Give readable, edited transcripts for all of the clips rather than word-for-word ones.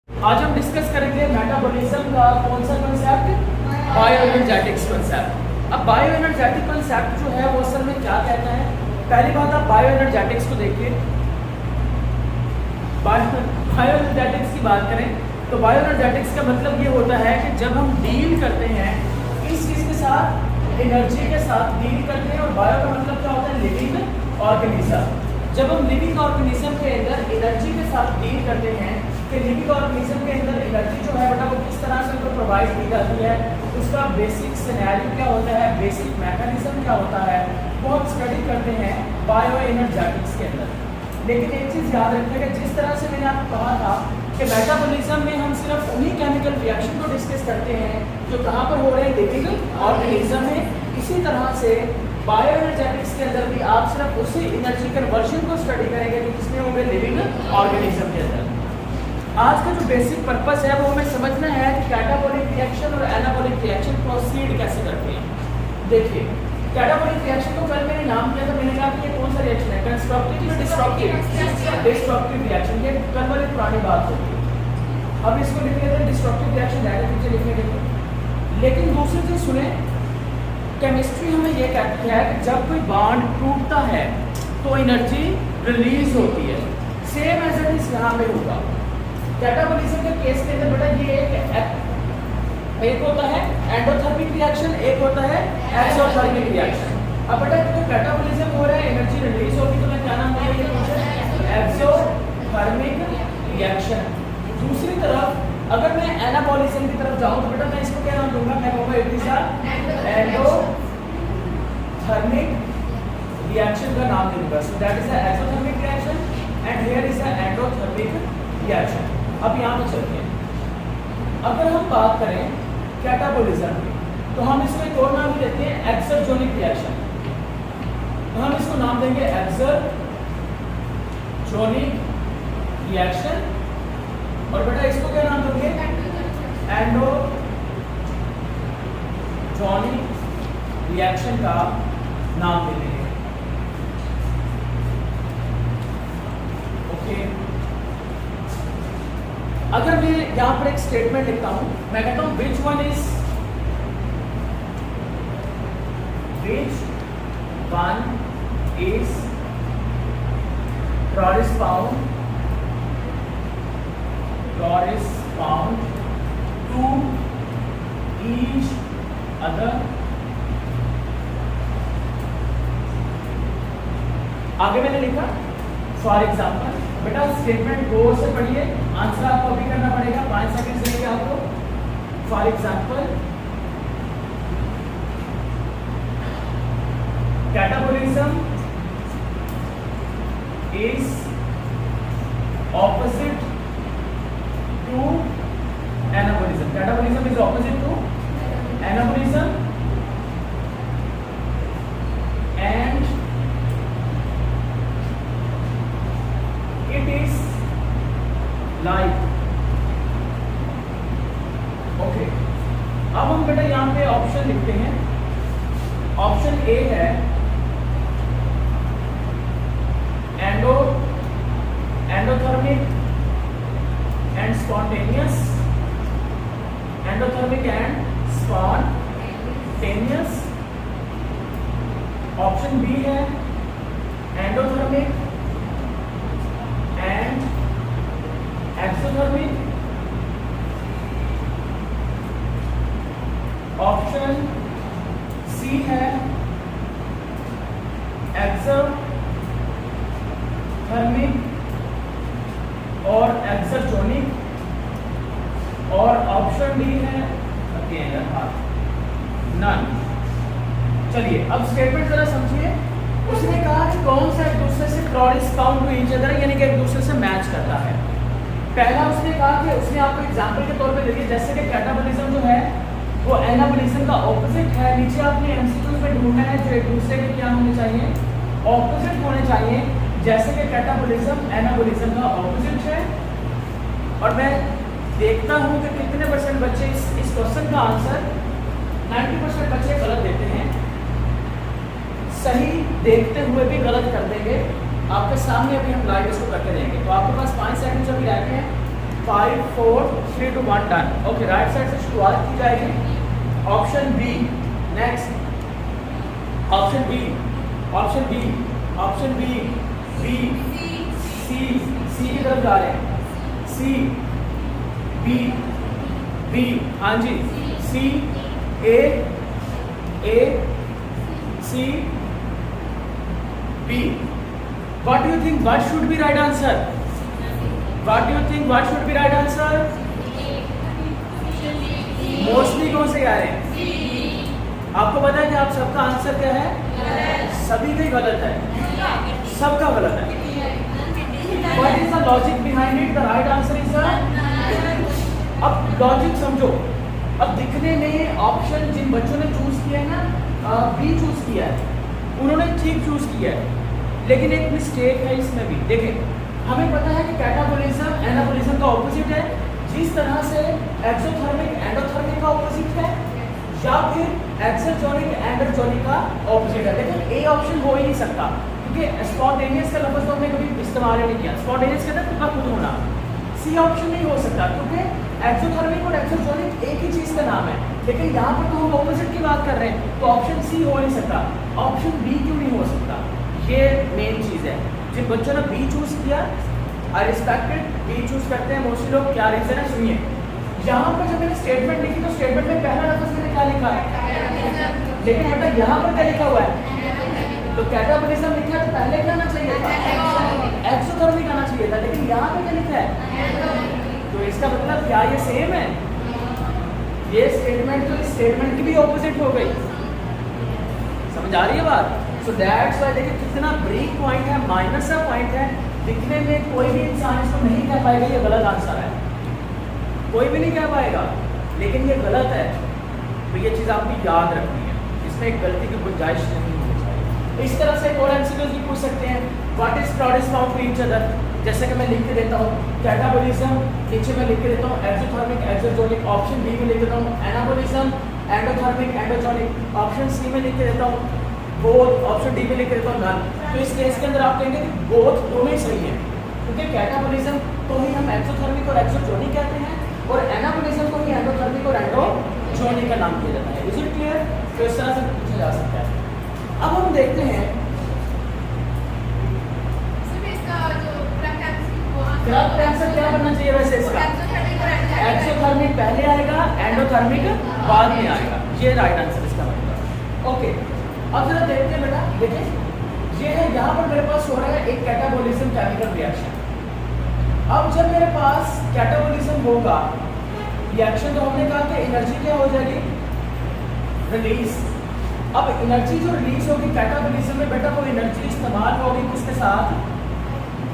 आज हम डिस्कस करेंगे मेटाबॉलिज्म का कौन सा कंसेप्ट, बायोएनर्जेटिक्स कंसेप्ट। अब बायोएनर्जेटिक कंसेप्ट जो है वो असल में क्या कहता है। पहली बात आप बायोएनर्जेटिक्स को देखिए। बायोएनर्जेटिक्स की बात करें तो बायोएनर्जेटिक्स का मतलब ये होता है कि जब हम डील करते हैं किस चीज़ के साथ, एनर्जी के साथ डील करते हैं। और बायो का मतलब क्या होता है, लिविंग ऑर्गेनिज्म। जब हम लिविंग ऑर्गेनिज्म के अंदर एनर्जी के साथ डील करते हैं कि लिविंग ऑर्गेनिज्म के अंदर एनर्जी जो है बेटा वो किस तरह से उनको प्रोवाइड की जाती है, उसका बेसिक सिनेरियो क्या होता है, बेसिक मैकेनिज्म क्या होता है, बहुत स्टडी करते हैं बायो एनर्जेटिक्स के अंदर। लेकिन एक चीज़ याद रखिएगा, जिस तरह से मैंने आपको कहा था कि मेटाबॉलिज्म में हम सिर्फ उन्हीं केमिकल रिएक्शन को डिस्कस करते हैं जो कहाँ पर हो रहे हैं, लिविंग ऑर्गेनिज्म में। इसी तरह से बायो एनर्जेटिक्स के अंदर भी आप सिर्फ उसी एनर्जी कन्वर्जन को स्टडी करेंगे जो किसमें होंगे, लिविंग ऑर्गेनिज्म के अंदर। आज का जो बेसिक पर्पस है वो हमें समझना है कि कैटाबॉलिक रिएक्शन और एनाबॉलिक रिएक्शन प्रोसीड कैसे करते हैं। देखिए, कैटाबॉलिक रिएक्शन को कल मैंने नाम किया था, मैंने कहा कि ये कौन सा रिएक्शन है, कंस्ट्रक्टिव या डिस्ट्रक्टिव। डिस्ट्रक्टिव रिएक्शन, ये कल वाली पुरानी बात होती है। अब इसको लिख लेते हैं डिस्ट्रक्टिव रिएक्शन, डायरेक्ट पीछे लिखने के लिए। लेकिन दूसरी चीज सुने, केमिस्ट्री हमें ये कहती है कि जब कोई बॉन्ड टूटता है तो एनर्जी रिलीज होती है। सेम एज इट इज यहाँ पे होगा। कैटाबॉलिज्म के केस के अंदर बेटा ये एक होता है एंडोथर्मिक रिएक्शन, एक होता है एक्सोथर्मिक रिएक्शन। अब बेटा जो कैटाबॉलिज्म हो रहा है एनर्जी रिलीज होगी तो मैं क्या नाम दूंगा, ये पूछे एक्सोथर्मिक रिएक्शन। दूसरी तरफ अगर मैं एनाबॉलिज्म की तरफ जाऊं तो बेटा मैं इसको क्या नाम दूंगा, मैं कहूंगा इट इज एंडोथर्मिक रिएक्शन का नाम दूंगा। So that is the exothermic reaction and here is the endothermic reaction. अब यहाँ पे चलते हैं। अगर हम बात करें कैटाबॉलिज्म की तो हम इसको एक और नाम भी देते हैं एक्सरजोनिक रिएक्शन। तो हम इसको नाम देंगे एक्सरजोनिक रिएक्शन। और बेटा इसको क्या नाम दोगे, एंडोजोनिक रिएक्शन का नाम दे देंगे। ओके, अगर मैं यहाँ पर एक स्टेटमेंट लिखता हूँ, मैं कहता हूँ विच one is correspond to each other। आगे मैंने लिखा फॉर एग्जाम्पल, बेटा स्टेटमेंट गौर से पढ़िए, आंसर आपको अभी करना पड़ेगा, 5 सेकंड से लेके आपको। For example, catabolism is opposite to anabolism. Catabolism is opposite to anabolism and it is like। Okay, अब हम बेटा यहाँ पे ऑप्शन लिखते हैं। ऑप्शन ए है endothermic and spontaneous, endothermic and spontaneous. Option B है endothermic and exothermic. Option C है एक्सोथर्मिक और एक्सरजोनिक। और ऑप्शन डी है नन। चलिए अब स्टेटमेंट जरा समझिए। उसने कहा कि कौन सा एक दूसरे से कॉरेस्पॉन्ड टू ईच अदर, यानी कि एक दूसरे से मैच करता है। पहला उसने कहा कि उसने आपको एग्जांपल के तौर पे दे दिया, जैसे कि कैटाबॉलिज्म जो है वो एनाबॉलिज्म का ऑपोजिट है। नीचे आपने एमसीक्यूज में ढूंढना है जो एक दूसरे के क्या होने चाहिए, ऑपोजिट होने चाहिए। जैसे कि कैटाबॉलिज्म एनाबॉलिज्म का ऑपोजिट है। और मैं देखता हूँ कि कितने परसेंट बच्चे इस क्वेश्चन का आंसर 90% बच्चे गलत देते हैं, सही देखते हुए भी गलत कर देंगे। आपके सामने अभी हम लाइव इसको करके देंगे, तो आपके पास 5 सेकंड अभी रहते हैं। 5 4 3 2 1 डन। ओके, राइट साइड से शुरुआत की जाएगी। Option B, next option B, option B, option B, B, C, C की तरफ जा रहे हैं, सी, बी, बी, हाँ जी, C, A, C, B. What do you think? What should be right answer? What do you think? What should be right answer? Mostly कौन से आ रहे हैं? आपको पता है कि आप सबका आंसर क्या है? सभी का ही गलत है, सबका गलत है। What is the logic behind it? The right answer is अब लॉजिक समझो। अब दिखने में ऑप्शन जिन बच्चों ने चूज किया है ना, बी चूज किया है, उन्होंने ठीक चूज किया है, लेकिन एक मिस्टेक है इसमें भी। देखें, हमें पता है कि कैटाबोलिज्म एनाबोलिज्म का ऑपोजिट है, जिस तरह से एक्सोथर्मिक एंडोथर्मिक का ऑपोजिट है, या फिर एक्सोजोनिक एंडोजोनिक का ऑपोजिट है। लेकिन ए ऑप्शन हो ही नहीं सकता, क्योंकि स्पॉन्टेनियस का लफ्ज़ तो हमने कभी इस्तेमाल ही नहीं किया। स्पॉन्टेनियस के अंदर खुद खुद होना, सी ऑप्शन नहीं हो सकता, क्योंकि एक्सोथर्मिक और एक्सोजोनिक एक ही चीज़ का नाम है। लेकिन यहाँ पर तो हम ऑपोजिट की बात कर रहे हैं, तो ऑप्शन सी हो नहीं सकता। ऑप्शन बी क्यों नहीं हो सकता? ये मेन चीज़ है। जिन बच्चों ने बी चूज़ किया, आई रिस्पेक्टेड, बी चूज़ करते हैं मोस्टली लोग। क्या रीज़न है सुनिए। यहाँ पर जब मैंने स्टेटमेंट लिखी तो स्टेटमेंट में पहला लफ्ज़ मैंने क्या लिखा है, लेकिन मतलब यहाँ पर क्या लिखा हुआ है? तो कैटाबोलिज्म लिखा है तो पहले क्या आना चाहिए था? एक्सोथर्मिक आना चाहिए था, लेकिन यहाँ पे क्या लिखा है? तो इसका मतलब क्या ये सेम है? ये स्टेटमेंट तो इस स्टेटमेंट की भी ऑपोजिट हो गई। समझ आ रही है बात? सो दैट्स व्हाई देखिए कितना ब्रेक पॉइंट है, माइनस का पॉइंट है। दिखने में कोई भी इंसान इसको नहीं कह पाएगा ये गलत आंसर है, कोई भी नहीं कह पाएगा, लेकिन ये गलत है। तो ये चीज़ आपको याद रखनी है, इसमें एक गलती की गुंजाइश नहीं होनी चाहिए। इस तरह से एक और एमसीक्यूज भी पूछ सकते हैं। व्हाट इज क्राउडेस्ट फाउंड टू ईच अदर? जैसे कि मैं लिख के देता हूँ कैटाबोलिज्म, नीचे मैं लिख के देता हूँ एक्सोथर्मिक एक्सोजोनिक, ऑप्शन बी में लिख देता हूँ एनाबोलिज्म एंडोथर्मिक एंडोजोनिक, ऑप्शन सी में लिख के देता हूँ बोथ, ऑप्शन डी में लिख के देता हूँ नन। तो इस केस के अंदर आप कहेंगे कि बोथ दोनों ही सही है, क्योंकि कैटाबोलिज्म को ही हम एक्सोथर्मिक और एक्सोजोनिक कहते हैं और एनाबोलिज्म को ही एंडोथर्मिक और एंडोजोनिक का नाम दिया जाता है। Is it clear? तो इस तरह से पूछा जा सकता है। अब हम देखते हैं करेक्ट आंसर क्या बनना चाहिए वैसे इसका? एक्सोथर्मिक पहले आएगा, एंडोथर्मिक बाद में आएगा, ये राइट आंसर इसका बनेगा। ओके, अब जरा देखते हैं बेटा। देखिए ये है, यहाँ पर मेरे पास हो रहा है एक कैटाबोलिज्म केमिकल रिएक्शन। अब जब मेरे पास कैटाबोलिज्म होगा रिएक्शन, तो हमने कहा कि एनर्जी क्या हो जाएगी? रिलीज। अब एनर्जी जो रिलीज होगी कैटाबोलिज्म में बेटा, वो एनर्जी इस्तेमाल होगी किसके साथ?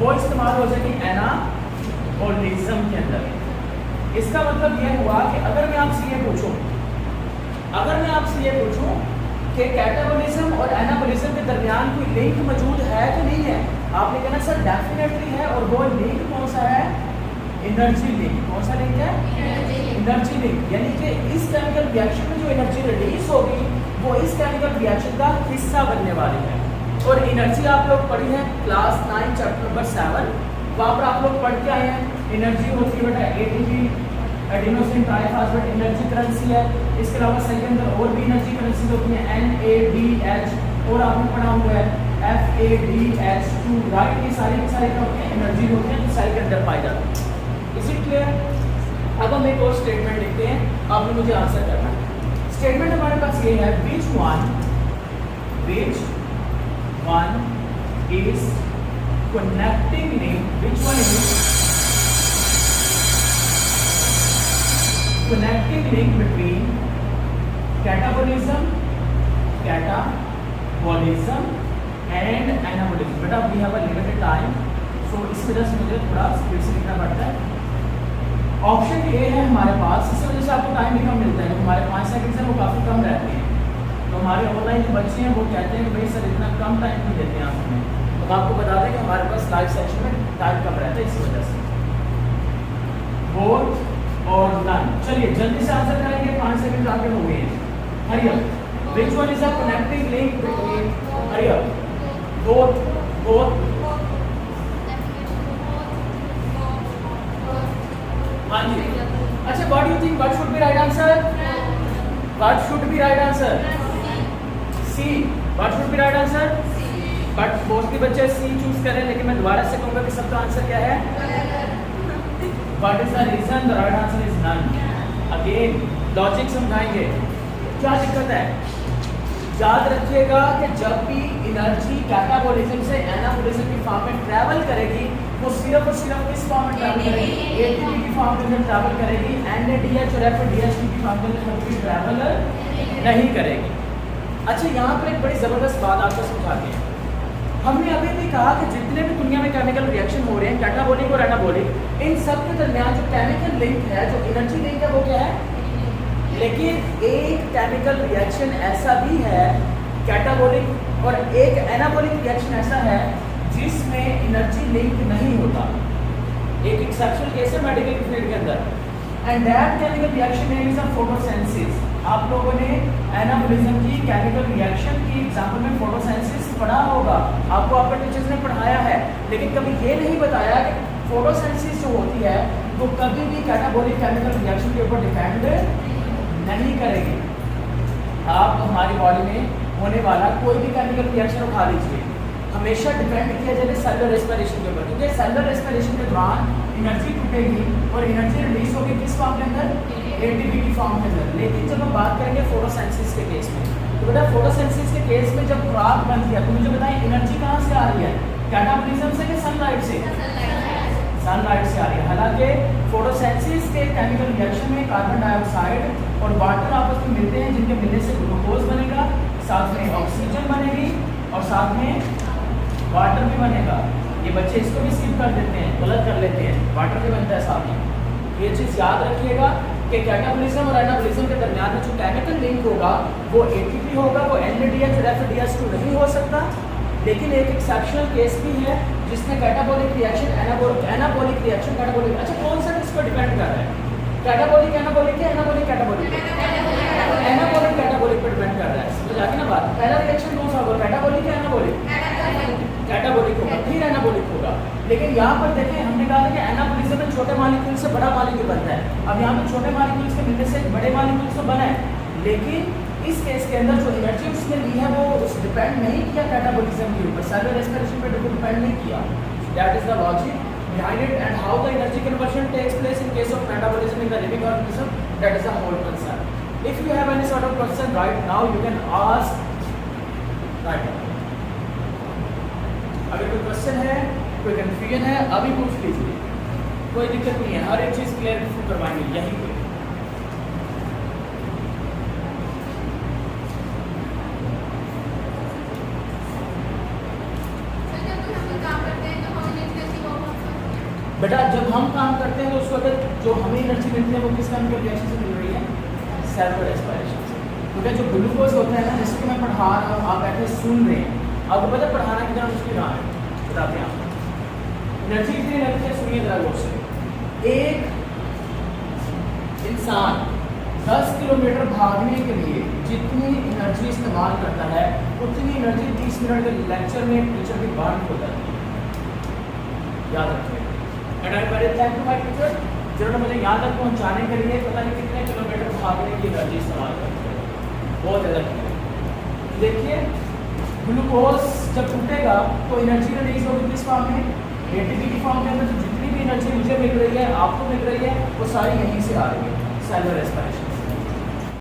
वो इस्तेमाल हो जाएगी एनाबोलिज्म के अंदर। इसका मतलब यह हुआ कि अगर मैं आपसे ये पूछूं, अगर मैं आपसे ये पूछूं कि कैटाबोलिज्म और एनाबोलिज्म के दरमियान कोई लिंक मौजूद है कि नहीं है, आपने कहना सर डेफिनेटली है। और वो लिंक कौन सा है? Energy link. कौन सा लिंक है? Energy link. यानी कि इस केमिकल रिएक्शन में जो एनर्जी रिलीज होगी वो इस केमिकल रिएक्शन का हिस्सा बनने वाली है। और एनर्जी आप लोग पढ़ी है क्लास 9 चैप्टर नंबर 7, वहाँ पर आप लोग पढ़ के आए हैं। एनर्जी होती है बेटा ATP, adenosine triphosphate energy currency है। इसके अलावा सेल के अंदर और भी एनर्जी करेंसी होती है, NADH, और आपने पढ़ा हुआ है FADH2, राइट। ये सारी की सारी एनर्जी होती है जो सेल के अंदर पाई जाती है। Is it clear? अब हम एक और स्टेटमेंट लिखते हैं, आपने मुझे आंसर करना है। स्टेटमेंट हमारे पास ये है, which one is connecting link, which one is connecting link between catabolism and anabolism? बेटा we have a limited time, so इस वजह से मुझे थोड़ा स्पीड से लिखना पड़ता है। ऑप्शन ए है हमारे पास, इस वजह से आपको टाइम भी कम मिलता है, तो हमारे 5 सेकंड से वो काफ़ी कम रहते हैं। तो हमारे ऑनलाइन जो बच्चे हैं वो कहते हैं कि भाई सर इतना कम टाइम क्यों देते हैं आप हमें? तो हम आपको बता दें कि हमारे पास लाइव सेक्शन में टाइम कम रहता है, इसी वजह से। बोथ और नन। चलिए जल्दी से आंसर करेंगे, 5 सेकंड आगे हो गए हैं। Hurry up. Which one is a connecting link between, hurry up, both हाँ जी। अच्छा, what do you think what should be right answer? What should be right answer? C. What should be right answer? But mostly बच्चे C choose करें, लेकिन मैं दोबारा से कहूंगा कि सबका आंसर क्या है? What is the reason? The right answer is none. Again logic समझाएंगे। क्या दिक्कत है? याद रखिएगा कि जब भी एनर्जी कैटाबॉलिज्म से एनाबॉलिज्म की फॉर्म में ट्रैवल करेगी, वो सिर्फ और सिर्फ किस फॉर्म में ट्रैवल करेगी? एटीपी की फॉर्म के अंदर ट्रैवल करेगी। एनएडीएच और एफडीएच की फॉर्म के अंदर कभी ट्रैवल नहीं करेगी। अच्छा, यहाँ पर एक बड़ी ज़बरदस्त बात आपको समझाते हैं। हमने अभी भी कहा कि जितने भी दुनिया में केमिकल रिएक्शन हो रहे हैं, कैटाबॉलिक और एनाबॉलिक, इन सब के दरमियान जो केमिकल लिंक है, जो एनर्जी लिंक है, वो क्या है? लेकिन एक केमिकल रिएक्शन ऐसा भी है कैटाबॉलिक और एक एनाबॉलिक रिएक्शन ऐसा है जिसमें एनर्जी लिंक नहीं होता। एक एक्सेप्शनल केस है मेडिकल फील्ड के अंदर, and that chemical reaction name is a photosynthesis. आप लोगों ने एनाबॉलिज्म की केमिकल रिएक्शन की एग्जांपल में फोटोसिंथेसिस पढ़ा होगा, आपको आपके टीचर्स ने पढ़ाया है, लेकिन कभी ये नहीं बताया कि फोटोसिंथेसिस जो होती है वो कभी भी कैटाबॉलिक केमिकल रिएक्शन के ऊपर डिपेंड नहीं करेगी। आप हमारी बॉडी में होने वाला कोई भी केमिकल रिएक्शन उठा लीजिए, हमेशा डिपेंड किया जाए सेलुलर रेस्पिरेशन के ऊपर, क्योंकि सेलुलर रेस्पिरेशन के दौरान एनर्जी टूटेगी और एनर्जी रिलीज होगी किस फॉर्म के अंदर? एटीपी की फॉर्म के अंदर। लेकिन जब हम बात करेंगे फोटोसिंथेसिस के केस में, तो बेटा फोटोसिंथेसिस के केस में जब खुराक बनती है तो मुझे बताएं एनर्जी कहाँ से आ रही है? कैटाबॉलिज्म से कि सनलाइट से? सनलाइट से आ रही है। हालांकि फोटोसिंथेसिस के केमिकल रिएक्शन में कार्बन डाइऑक्साइड और वाटर आपस में मिलते हैं, जिनके मिलने से ग्लूकोज बनेगा, साथ में ऑक्सीजन बनेगी और साथ में वाटर भी बनेगा। ये बच्चे इसको भी स्किप कर देते हैं, गलत कर लेते हैं, वाटर भी बनता है साथ में। ये चीज़ याद रखिएगा कि कैटाबॉलिज्म और एनाबॉलिज्म के दरमियान में जो केमिकल लिंक होगा वो एटीपी होगा, वो एनएडीएच और एफडीएच नहीं हो सकता। लेकिन एक एक्सेप्शनल केस भी है जिसमें catabolic reaction anabolic reaction catabolic. अच्छा, कौन सा किस पर डिपेंड कर रहा है? कैटाबॉलिक एनाबॉलिक है, एनाबॉलिक कैटाबॉलिक? एनाबॉलिक कैटाबॉलिक पर डिपेंड कर रहा है। समझ आ गई ना बात? पहला रिएक्शन कौन सा होगा, कैटाबॉलिक या एनाबॉलिक? कैटाबॉलिक होगा, फिर एनाबॉलिक होगा। लेकिन यहाँ पर देखें, हमने कहा था कि एनाबॉलिज्म में छोटे मॉलिक्यूल से बड़ा मॉलिक्यूल बनता है। अब यहाँ पर छोटे मॉलिक्यूल से मिलने से बड़े मॉलिक्यूल से बना है, लेकिन इस केस के अंदर जो एनर्जी उसने ली है वो उस डिपेंड नहीं किया कैटाबॉलिज्म के ऊपर, सेलुलर रेस्पिरेशन पे डिपेंड नहीं किया। That is the logic behind it and how the energy conversion takes place in case of metabolism in the living organism. That is the whole concept. If you have any sort of question right now, you can ask right now. अगर कोई question है, कोई confusion है, अभी पूछ लीजिए, कोई दिक्कत नहीं है, हर एक चीज़ क्लियर करवाएंगे यहीं पे। बेटा जब हम काम करते हैं तो उसको अगर जो हमें एनर्जी मिलती है वो किस केमिकल रिएक्शन से मिल रही है? सेलुलर रेस्पिरेशन से। क्योंकि जो ग्लूकोज होता है ना, जिसको मैं पढ़ा रहा हूँ, आप बैठे सुन रहे हैं, आपको पता पढ़ाना कितना मुश्किल रहा है, बताते हैं आपको। एनर्जी कितनी लगती है? सुनिए जरा गौर से। एक इंसान 10 किलोमीटर भागने के लिए जितनी एनर्जी इस्तेमाल करता है उतनी एनर्जी 30 मिनट के लेक्चर में टीचर की बात हो जाती है। याद रखिए। And I very thank you my teacher, जिन्होंने मुझे यहाँ तक पहुँचाने के लिए पता नहीं कितने किलोमीटर भागने की एनर्जी इस्तेमाल करते हैं, बहुत ज़्यादा। देखिए, ग्लूकोज जब टूटेगा तो एनर्जी रिलीज होगी किस फॉर्म में? एटीपी की फॉर्म के अंदर। तो जितनी भी एनर्जी मुझे मिल रही है, आपको मिल रही है, वो सारी यहीं से आ रही है, सेलुलर रेस्पिरेशन।